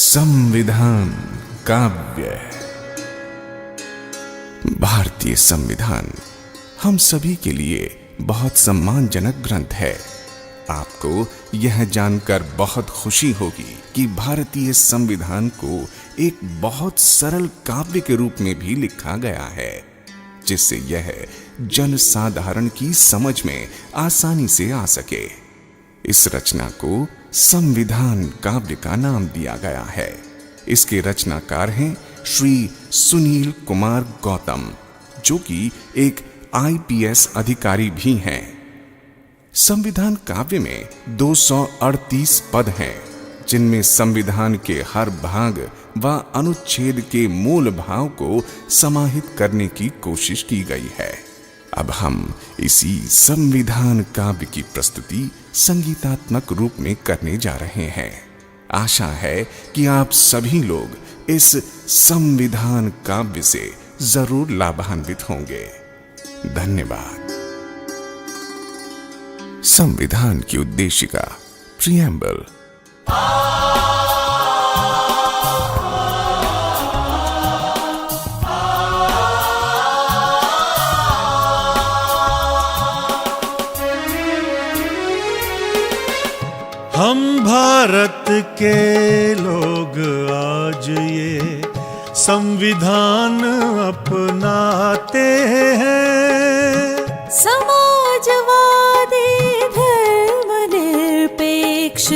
संविधान काव्य। भारतीय संविधान हम सभी के लिए बहुत सम्मानजनक ग्रंथ है। आपको यह जानकर बहुत खुशी होगी कि भारतीय संविधान को एक बहुत सरल काव्य के रूप में भी लिखा गया है, जिससे यह जनसाधारण की समझ में आसानी से आ सके। इस रचना को संविधान काव्य का नाम दिया गया है। इसके रचनाकार हैं श्री सुनील कुमार गौतम, जो कि एक IPS अधिकारी भी हैं। संविधान काव्य में 238 पद हैं, जिनमें संविधान के हर भाग व अनुच्छेद के मूल भाव को समाहित करने की कोशिश की गई है। अब हम इसी संविधान काव्य की प्रस्तुति संगीतात्मक रूप में करने जा रहे हैं। आशा है कि आप सभी लोग इस संविधान काव्य से जरूर लाभान्वित होंगे। धन्यवाद। संविधान की उद्देशिका, प्रिएम्बल। हम भारत के लोग आज ये संविधान अपनाते हैं। समाजवादी धर्मनिरपेक्ष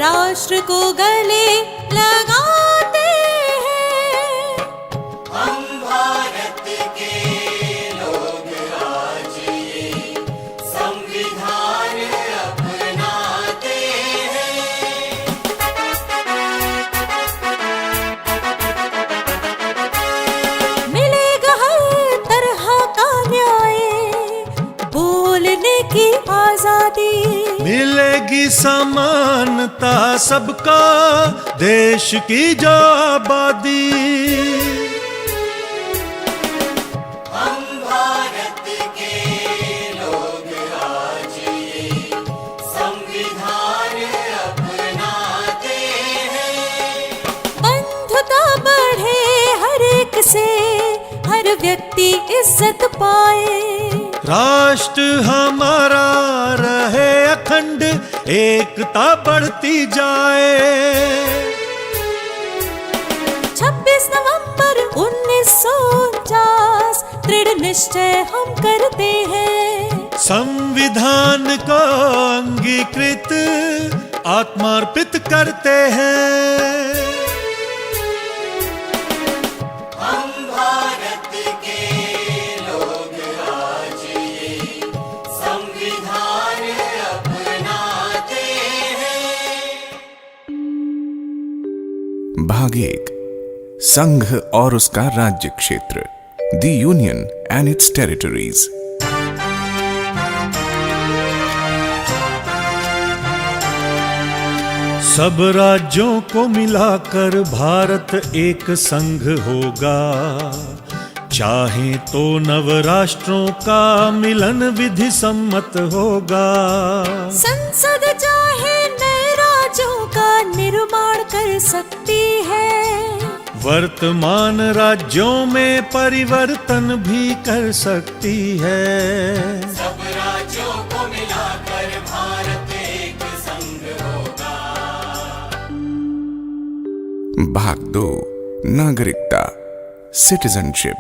राष्ट्र को गले लगाते हैं। हम भारत के लोग आज ये संविधान अपनाते हैं। मिलेगा हर तरह का न्याय, बोलने की आजादी, मिलेगी समानता सबका, देश की जो आबादी। हम भारत के लोग आज ये संविधान अपनाते हैं। बंधुता बढ़े हर एक से, हर व्यक्ति इज्जत पाए। राष्ट्र हमारा रहे अखंड, एकता बढ़ती जाए। 26 नवंबर 1949 दृढ़ निश्चय हम करते हैं। संविधान को अंगीकृत आत्मार्पित करते हैं। हम भारत के लोग आज ये संविधान अपनाते हैं। भाग 1, संघ और उसका राज्य क्षेत्र, the union and it's territories. सब राज्यों को मिलाकर भारत एक संघ होगा। चाहे तो नव राष्ट्रों का मिलन विधि सम्मत होगा। संसद चाहे नए राज्यों का निर्माण कर सकती है। वर्तमान राज्यों में परिवर्तन भी कर सकती है। सब राज्यों को मिलाकर भारत एक संघ होगा। भाग 2, नागरिकता, सिटीजनशिप।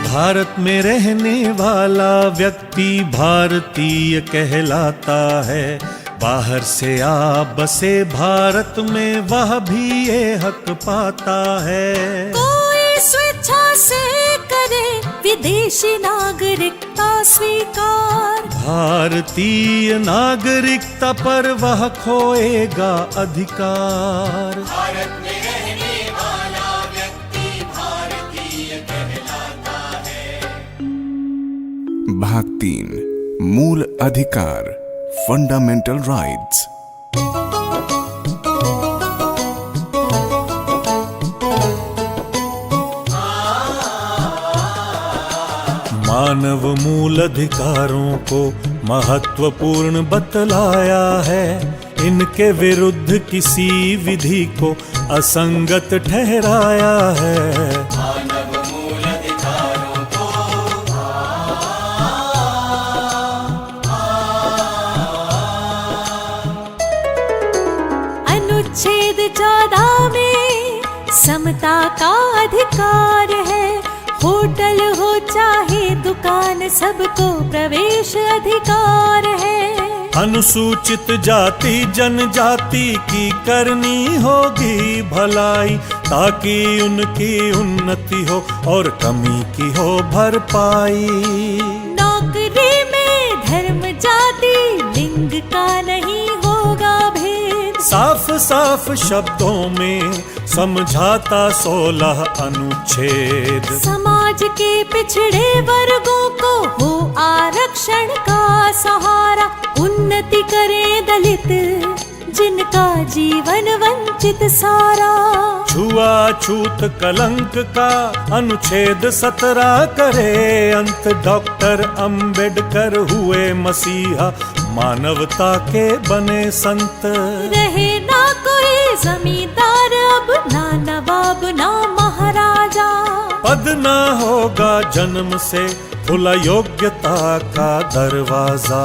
भारत में रहने वाला व्यक्ति भारतीय कहलाता है। बाहर से आ बसे भारत में वह भी ये हक पाता है। कोई स्वेच्छा से करे विदेशी नागरिकता स्वीकार, भारतीय नागरिकता पर वह खोएगा अधिकार। भारत में रहने वाला व्यक्ति भारतीय कहलाता है। भाग 3, मूल अधिकार, फंडामेंटल राइट्स। मानव मूल अधिकारों को महत्वपूर्ण बतलाया है। इनके विरुद्ध किसी विधि को असंगत ठहराया है। मानव मूल अधिकारों को अनुच्छेद 14 में समता का अधिकार है। होटल हो चाहे दुकान, सबको प्रवेश अधिकार है। अनुसूचित जाति जनजाति की करनी होगी भलाई, ताकि उनकी उन्नति हो और कमी की हो भरपाई। नौकरी में धर्म जाति लिंग का नहीं होगा भेद। साफ साफ शब्दों में समझाता 16 अनुच्छेद। समाज के पिछड़े वर्गों को हो आरक्षण का सहारा। उन्नति करे दलित जिनका जीवन वंचित सारा। छुआछूत कलंक का अनुच्छेद 17 करे अंत। डॉक्टर अंबेडकर हुए मसीहा, मानवता के बने संत। रहे ना कोई जमींदार अब, ना नवाब ना महाराजा। पद ना होगा जन्म से खुला योग्यता का दरवाजा।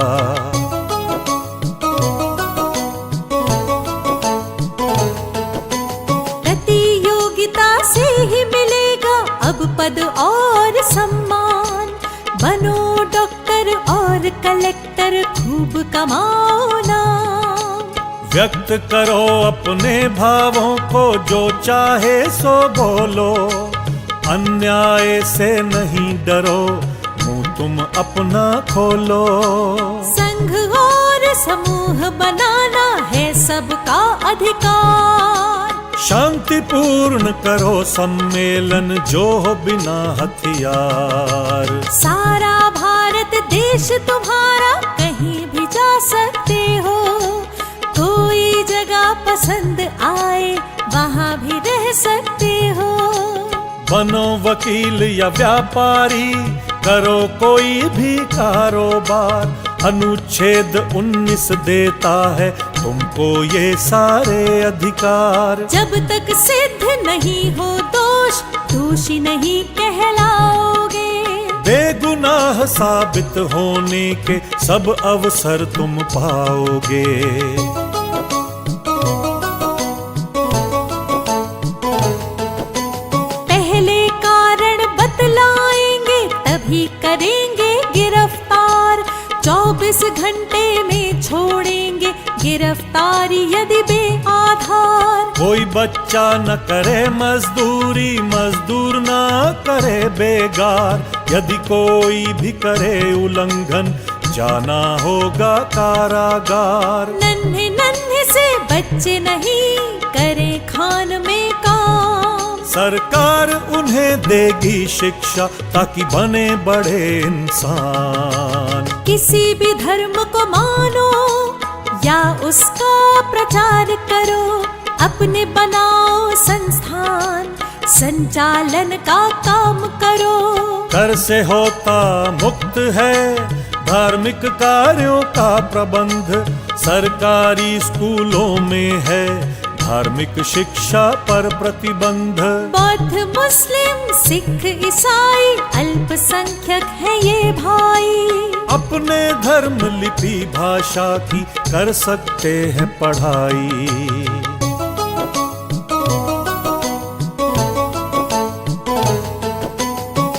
प्रतियोगिता से ही मिलेगा अब पद और सम्मान। बनो डॉक्टर और कलेक्टर, खूब कमाओ नाम। व्यक्त करो अपने भावों को, जो चाहे सो बोलो। अन्याय से नहीं डरो, मुंह तुम अपना खोलो। संघ और समूह बनाना है सबका अधिकार। शांतिपूर्ण करो सम्मेलन, जो हो बिना हथियार। सारा भारत देश तुम्हारा, कहीं भी जा सकते हो। कोई जगह पसंद आए वहाँ भी रह सकते हो। बनो वकील या व्यापारी, करो कोई भी कारोबार। अनुच्छेद 19 देता है तुमको ये सारे अधिकार। जब तक सिद्ध नहीं हो दोष, दोषी नहीं कहलाओगे। बेगुनाह साबित होने के सब अवसर तुम पाओगे। पहले कारण बतलाएंगे, तभी करेंगे गिरफ्तार। 24 घंटे में छोड़ेंगे गिरफ्तारी यदि बेआधार। कोई बच्चा न करे मजदूरी, मजदूर न करे बेगार। यदि कोई भी करे उल्लंघन, जाना होगा कारागार। नन्हे नन्हे से बच्चे नहीं करें खान में काम। सरकार उन्हें देगी शिक्षा, ताकि बने बड़े इंसान। किसी भी धर्म को मानो या उसका प्रचार करो। अपने बनाओ संस्थान, संचालन का काम करो। कर से होता मुक्त है धार्मिक कार्यों का प्रबंध। सरकारी स्कूलों में है धार्मिक शिक्षा पर प्रतिबंध। बौद्ध मुस्लिम सिख ईसाई अल्पसंख्यक है ये भाई। अपने धर्म लिपि भाषा की कर सकते हैं पढ़ाई।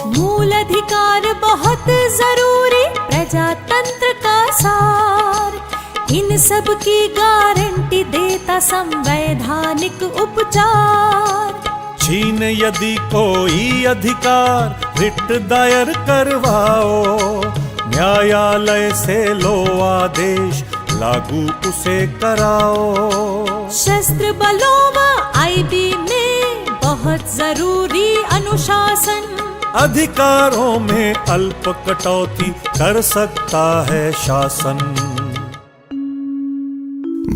मूल अधिकार बहुत जरूरी, प्रजातंत्र का सार। इन सब की गारंटी देता संवैधानिक उपचार। छीन यदि कोई अधिकार, रिट दायर करवाओ। न्यायालय से लो आदेश, लागू उसे कराओ। शस्त्र बलों व आईबी में बहुत जरूरी अनुशासन। अधिकारों में अल्प कटौती कर सकता है शासन।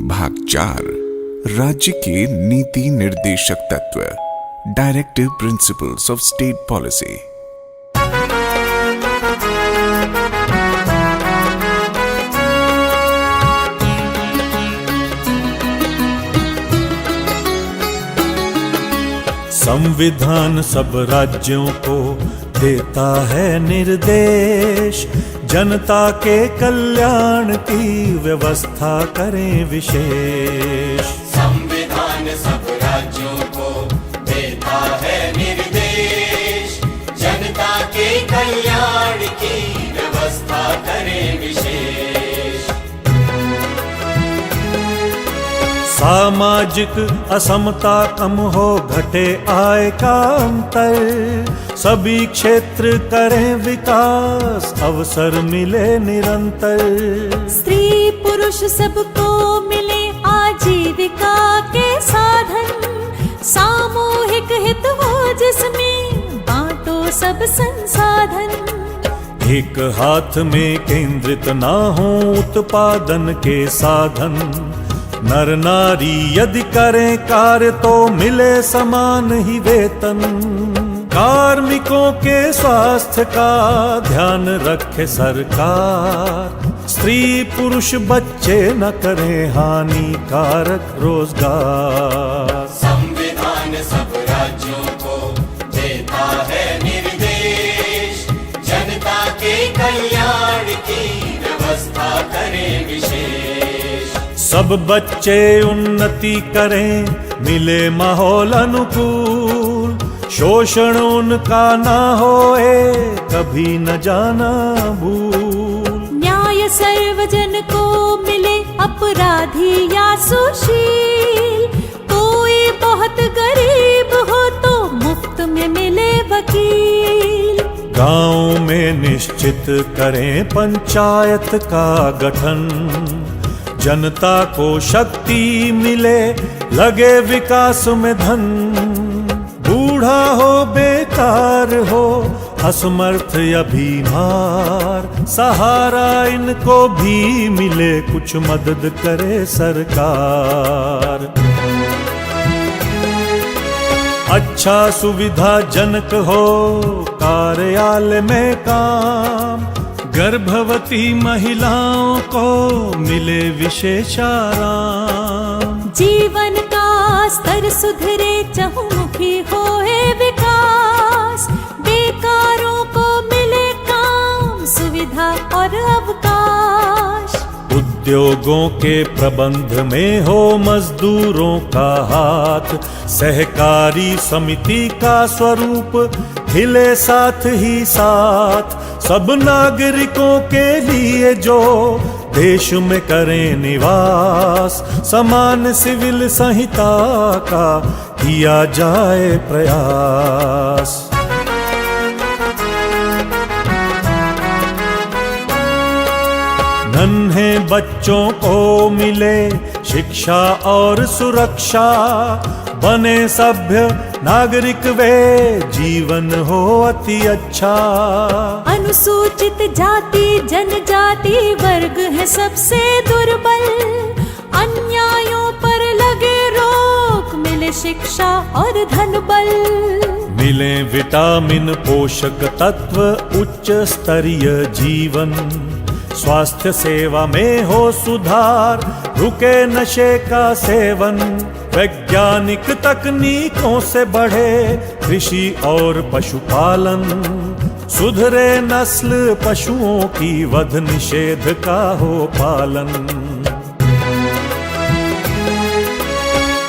भाग 4 राज्य के नीति निर्देशक तत्व, directive principles of state policy. संविधान सब राज्यों को देता है निर्देश, जनता के कल्याण की व्यवस्था करें विशेष। संविधान सब राज्यों को देता है निर्देश, जनता के कल्याण की व्यवस्था करें विशेष। सामाजिक असमता कम हो, घटे आय का अंतर, सभी क्षेत्र करें विकास, अवसर मिले निरंतर। स्त्री पुरुष सबको मिले आजीविका के साधन, सामूहिक हित हो जिसमें बांटो सब संसाधन। एक हाथ में केंद्रित ना हो उत्पादन के साधन, नर नारी यदि करें कार्य तो मिले समान ही वेतन। कार्मिकों के स्वास्थ्य का ध्यान रखे सरकार, स्त्री पुरुष बच्चे न करें हानिकारक रोजगार। संविधान सब राज्यों को देता है निर्देश, जनता के कल्याण की व्यवस्था करें विशेष। सब बच्चे उन्नति करें, मिले माहौल अनुकूल, शोषण उनका ना होए, कभी न जाना भूल। न्याय सर्वजन को मिले, अपराधी या सुशील, कोई बहुत गरीब हो तो मुफ्त में मिले वकील। गांव में निश्चित करें पंचायत का गठन, जनता को शक्ति मिले, लगे विकास में धन। बूढ़ा हो बेकार हो, असमर्थ या बीमार, सहारा इनको भी मिले, कुछ मदद करे सरकार। अच्छा सुविधाजनक हो कार्यालय में काम, गर्भवती महिलाओं को मिले विशेष आराम। जीवन का स्तर सुधरे, चहुमुखी होए विकास, बेकारों को मिले काम, सुविधा और अवकाश। उद्योगों के प्रबंध में हो मजदूरों का हाथ, सहकारी समिति का स्वरूप हिले साथ ही साथ। सब नागरिकों के लिए जो देश में करें निवास, समान सिविल संहिता का किया जाए प्रयास। नन्हे बच्चों को मिले शिक्षा और सुरक्षा, बने सभ्य नागरिक वे, जीवन हो अति अच्छा। अनुसूचित जाति जनजाति वर्ग है सबसे दुर्बल, अन्यायों पर लगे रोक, मिले शिक्षा और धन बल। मिले विटामिन पोषक तत्व, उच्च स्तरीय जीवन, स्वास्थ्य सेवा में हो सुधार, रुके नशे का सेवन। वैज्ञानिक तकनीकों से बढ़े कृषि और पशुपालन, सुधरे नस्ल पशुओं की, वध निषेध का हो पालन।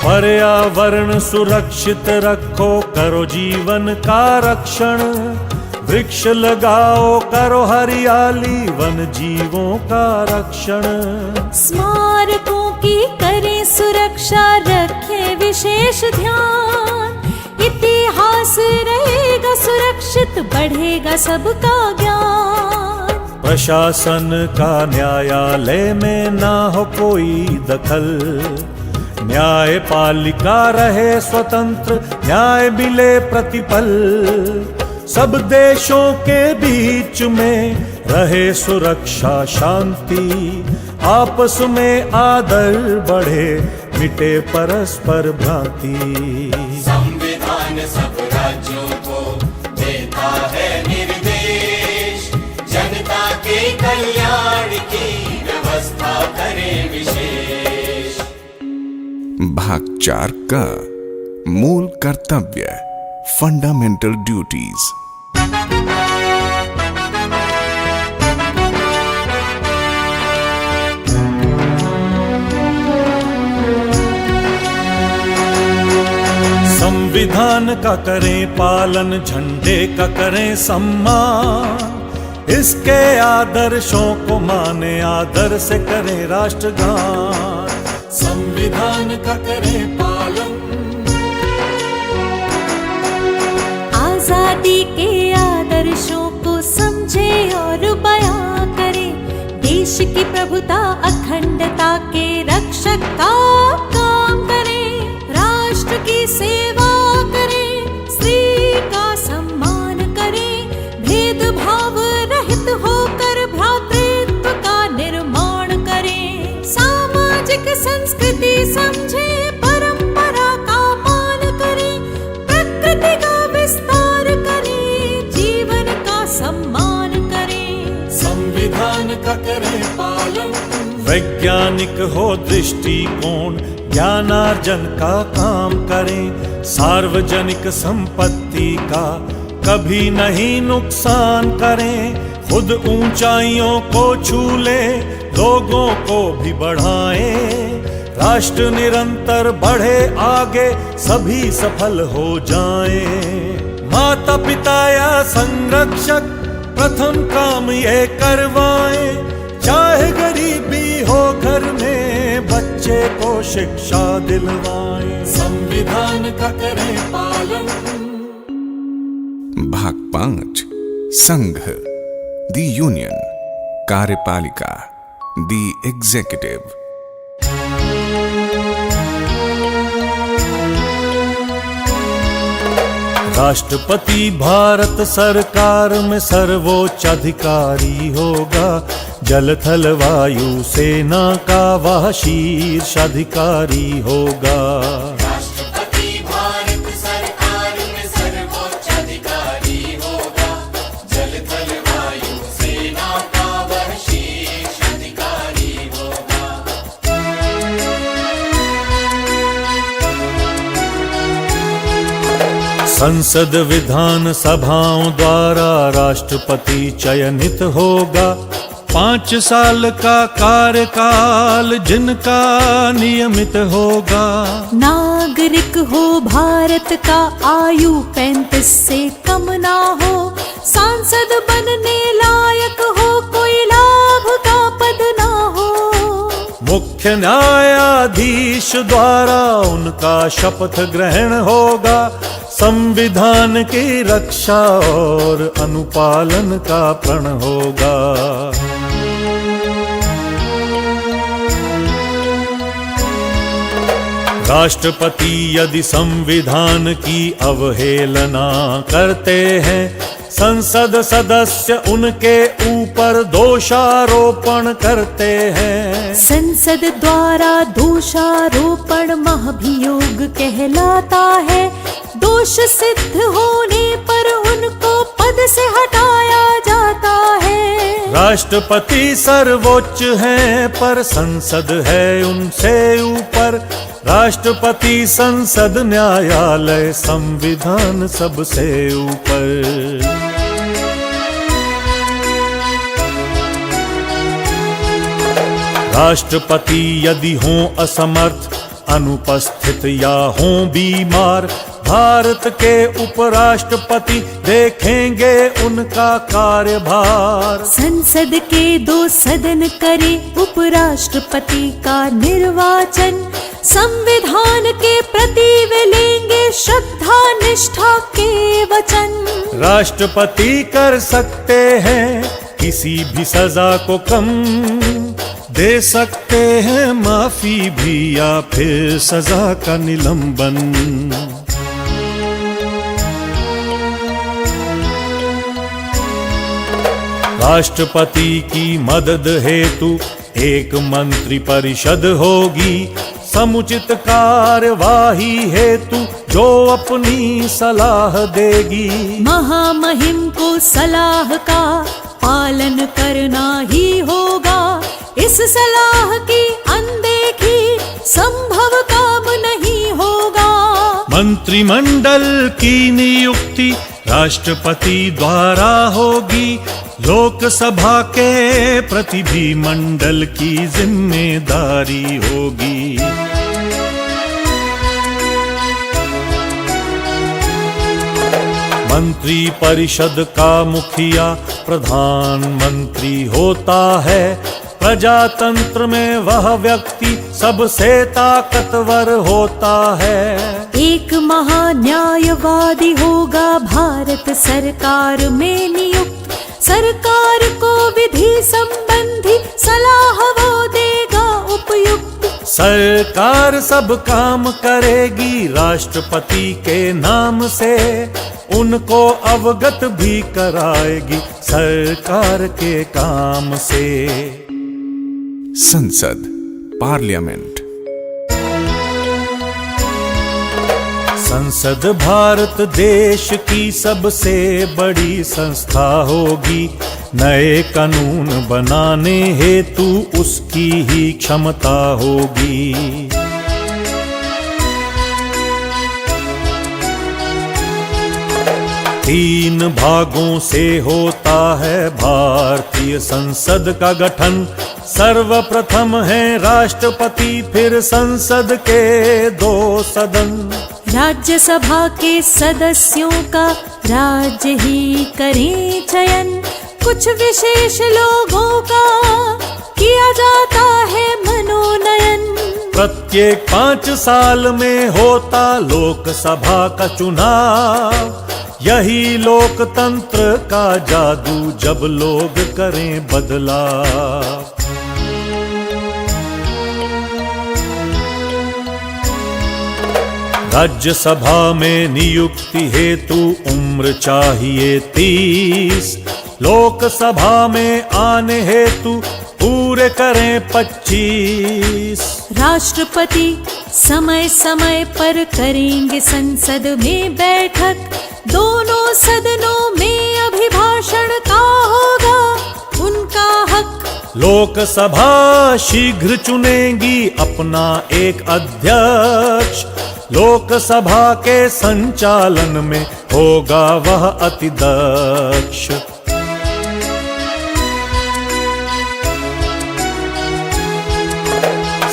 पर्यावरण सुरक्षित रखो, करो जीवन का रक्षण, वृक्ष लगाओ, करो हरियाली, वन जीवों का रक्षण। स्मारकों की करें सुरक्षा, रखें विशेष ध्यान, इतिहास रहेगा सुरक्षित, बढ़ेगा सबका ज्ञान। प्रशासन का न्यायालय में ना हो कोई दखल, न्यायपालिका रहे स्वतंत्र, न्याय मिले प्रतिपल। सब देशों के बीच में रहे सुरक्षा शांति, आपस में आदर बढ़े, मिटे परस्पर भ्रांति। संविधान सब राज्यों को देता है निर्देश, जनता के कल्याण की व्यवस्था करें विशेष। भाग 4 का मूल कर्तव्य। Fundamental duties. संविधान का करें पालन, झंडे का करें सम्मान, इसके आदर्शों को माने, आदर से करें राष्ट्रगान। संविधान का करें पालन, आजादी के आदर्शों को समझे और बयां करे, देश की प्रभुता अखंडता के रक्षक का काम करे, राष्ट्र की सेवा करे, स्त्री का सम्मान करे, भेदभाव रहित होकर भ्रातृत्व का निर्माण करे, सामाजिक संस्कृति समझे, परंपरा का मान करे, प्रकृति का विस्तार करे, जीवन का सम्मान करे। संविधान का करें पालन, वैज्ञानिक हो दृष्टिकोण, ज्ञानार्जन का काम करें, सार्वजनिक संपत्ति का कभी नहीं नुकसान करें, खुद ऊंचाइयों को छू ले, लोगों को भी बढ़ाएं, राष्ट्र निरंतर बढ़े आगे, सभी सफल हो जाएं। माता पिता या संरक्षक प्रथम काम ये करवाएं, चाहे गरीबी हो घर में, बच्चे को शिक्षा दिलवाएं। संविधान का करें पालन। भाग 5 संघ, द यूनियन, कार्यपालिका, द एग्जीक्यूटिव। राष्ट्रपति भारत सरकार में सर्वोच्च अधिकारी होगा, जल थल वायु सेना का वह शीर्ष अधिकारी होगा। राष्ट्रपति भारत सरकार में सर्वोच्च अधिकारी होगा, जल थल वायु सेना का वह शीर्ष अधिकारी होगा। संसद विधान सभाओं द्वारा राष्ट्रपति चयनित होगा, 5 साल का कार्यकाल जिनका नियमित होगा। नागरिक हो भारत का, आयु 35 से कम ना हो, सांसद बनने लायक हो, कोई लाभ का पद ना हो। मुख्य न्यायाधीश द्वारा उनका शपथ ग्रहण होगा, संविधान की रक्षा और अनुपालन का प्रण होगा। राष्ट्रपति यदि संविधान की अवहेलना करते हैं, संसद सदस्य उनके ऊपर दोषारोपण करते हैं। संसद द्वारा दोषारोपण महाभियोग कहलाता है, दोष सिद्ध होने पर उनको पद से हटाया जाता है। राष्ट्रपति सर्वोच्च हैं पर संसद है उनसे ऊपर, राष्ट्रपति संसद न्यायालय संविधान सबसे ऊपर। राष्ट्रपति यदि हों असमर्थ, अनुपस्थित या हों बीमार, भारत के उपराष्ट्रपति देखेंगे उनका कार्यभार। संसद के 2 सदन करे उपराष्ट्रपति का निर्वाचन, संविधान के प्रति वे लेंगे श्रद्धा निष्ठा के वचन। राष्ट्रपति कर सकते हैं किसी भी सजा को कम, दे सकते हैं माफी भी या फिर सजा का निलंबन। राष्ट्रपति की मदद हेतु एक मंत्री परिषद होगी, समुचित कार्यवाही हेतु जो अपनी सलाह देगी। महामहिम को सलाह का पालन करना ही होगा, इस सलाह की अनदेखी संभव काम नहीं होगा। मंत्री मंत्रिमंडल की नियुक्ति राष्ट्रपति द्वारा होगी। लोकसभा के प्रति भी मंडल की जिम्मेदारी होगी। मंत्री परिषद का मुखिया प्रधानमंत्री होता है। प्रजातंत्र में वह व्यक्ति सबसे ताकतवर होता है। एक महान्यायवादी होगा भारत सरकार में नियुक्त। सरकार को विधि संबंधी सलाह वो देगा उपयुक्त। सरकार सब काम करेगी राष्ट्रपति के नाम से। उनको अवगत भी कराएगी सरकार के काम से। संसद, पार्लियामेंट। संसद भारत देश की सबसे बड़ी संस्था होगी। नए कानून बनाने हेतु उसकी ही क्षमता होगी। तीन भागों से होता है भारतीय संसद का गठन। सर्वप्रथम है राष्ट्रपति, फिर संसद के 2 सदन। राज्यसभा के सदस्यों का राज्य ही करें चयन। कुछ विशेष लोगों का किया जाता है मनोनयन। प्रत्येक 5 साल में होता लोकसभा का चुनाव। यही लोकतंत्र का जादू, जब लोग करें बदलाव। राज्यसभा में नियुक्ति हेतु उम्र चाहिए 30। लोकसभा में आने हेतु पूरे करें 25। राष्ट्रपति समय समय पर करेंगे संसद में बैठक। दोनों सदनों में अभिभाषण का होगा उनका हक। लोकसभा शीघ्र चुनेगी अपना एक अध्यक्ष। लोकसभा के संचालन में होगा वह अति दक्ष।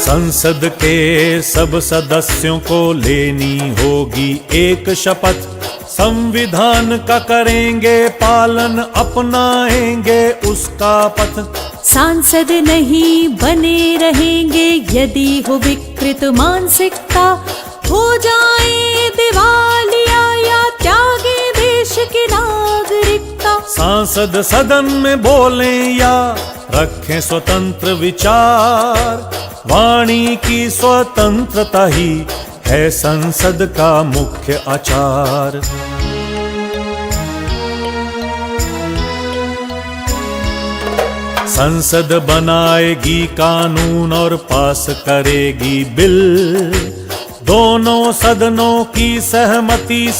संसद के सब सदस्यों को लेनी होगी एक शपथ। संविधान का करेंगे पालन, अपनाएंगे उसका पथ। सांसद नहीं बने रहेंगे यदि हो विकृत मानसिकता। हो जाए दिवालिया या त्यागे देश की नागरिकता। सांसद सदन में बोलें या रखें स्वतंत्र विचार। वाणी की स्वतंत्रता ही है संसद का मुख्य आचार। संसद बनाएगी कानून और पास करेगी बिल। दोनों सदनों की सहमति